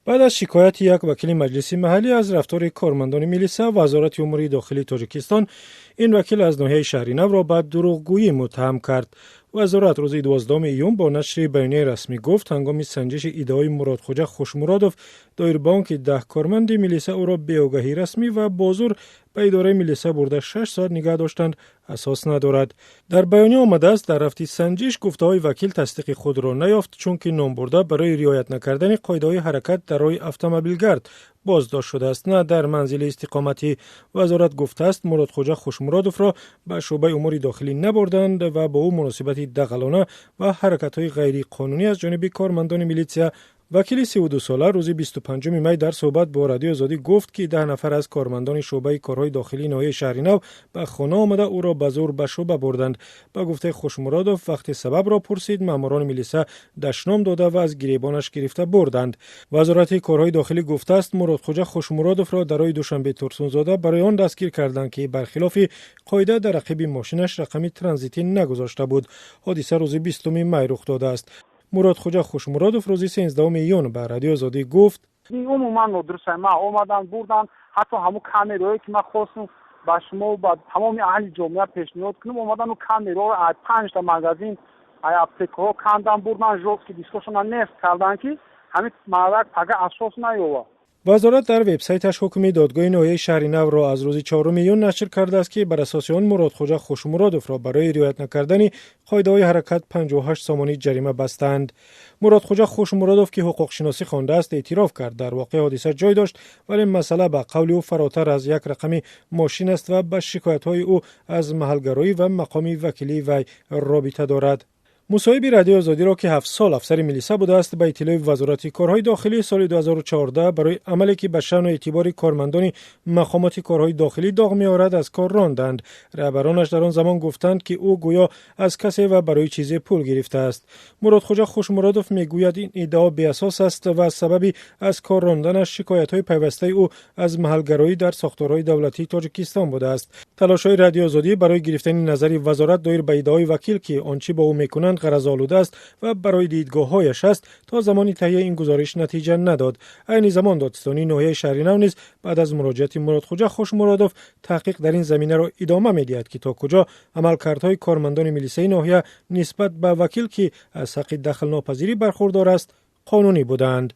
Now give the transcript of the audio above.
بعد از شکایت یک وکیل مجلس محلی از رفتار کارمندان میلیسا، وزارت امور داخلی تاجیکستان این وکیل از ناحیه شهرینو را به دروغگویی متهم کرد. وزارت روز 12 ایون با نشر بیانیه رسمی گفت هنگام سنجش ادعای مراد خوجا خوشمرادوف دایر بانک 10 کارمند میلیسا او را به آگاهی رسمی و بازور به اداره میلیسا برده 6 ساعت نگاه داشتند اساس ندارد. در بیانیه آمده است در رفت سنجش گفته‌های وکیل تصدیق خود را نیافت چون که نام برده برای رعایت نکردن قاعده‌های حرکت در راه اتومبیلگرد بازداشت شده است، نه در منزل استقامتی. وزارت گفته است مراد خوجا خوشمرادوف را به شعبه امور داخلی نبردند و با او مناسبت دغلانه و حرکت‌های غیر قانونی از جانب کارمندان میلیسا. وکیل 32 ساله روز 25 می در صحبت با رادیو آزادی گفت که 10 نفر از کارمندان شعبه کارهای داخلی ناحیه شهرینو به خانه آمده او را به زور به شعبه بردند. با گفته خوشمرادوف وقتی سبب را پرسید ماموران میلیسا دشنام داده و از گریبانش گرفته بردند. وزارت کارهای داخلی گفته است مراد خوجا خوشمرادوف را در روز دوشنبه ترسونزاده برای آن دستگیر کردند که برخلاف قاعده در رقیب ماشینش رقم ترانزیتی نگذاشته بود. حادثه روز 20 می رخ داده است. مراد خوجا خوشمرادوف روز 13 ایون به رادیو آزادی گفت عموما درسته ما اومدن بردن حتی همون کامرایی که ما خواستم با شما و با تمام اهل جامعه پیشنهاد کنم اومدن و کامرا 5 تا مغازین اپتیکو کندن بردن جوز که دیسکشن نست کردن که همین مواد پگه اساس نیوه. وزارت در وبسایتش حکم دادگاه ناحیه شهرینو را از روز 4 ایون نشر کرده است که بر اساس آن مراد خوجا خوشمرادوف را برای رعایت نکردن قاعده‌های حرکت 58 سامانی جریمه بستند. مراد خوجا خوشمرادوف که حقوق شناسی خوانده است اعتراف کرد در واقع حادثه جای داشت ولی مسئله به قول او فراتر از یک رقم ماشین است و به شکایت‌های او از محلگرایی و مقام وکیلی وی رابطه دارد. مصاحب رادیو آزادی را که 7 سال افسر میلیسا بوده است به اطلاع وزارت کارهای داخلی سال 2014 برای عملی که به شأن و اعتبار کارمندان مقامات کارهای داخلی داغ می‌آورد از کار راندند. رهبرانش در آن زمان گفتند که او گویا از کسی و برای چیزی پول گرفته است. مراد خوجا خوشمرادوف میگوید این ادعا بی اساس است و سببی از کار راندنش شکایت‌های پیوسته او از محلگرایی در ساختارهای دولتی تاجیکستان بوده است. تلاش‌های رادیو آزادی برای گرفتن نظر وزارت دایر به ادعای وکیل که آنچه با او می‌کنند غرض آلوده است و برای دیدگاه‌هایش است تا زمانی تهیه این گزارش نتیجه نداد. عین زمان دادستانی ناحیه شهرینو نیز بعد از مراجعت مراد خوجا خوشمرادوف تحقیق در این زمینه را ادامه می‌دهد که تا کجا عملکردهای کارمندان میلیسای ناحیه نسبت به وکیل که از حق دخل ناپذیری برخوردار است قانونی بودند.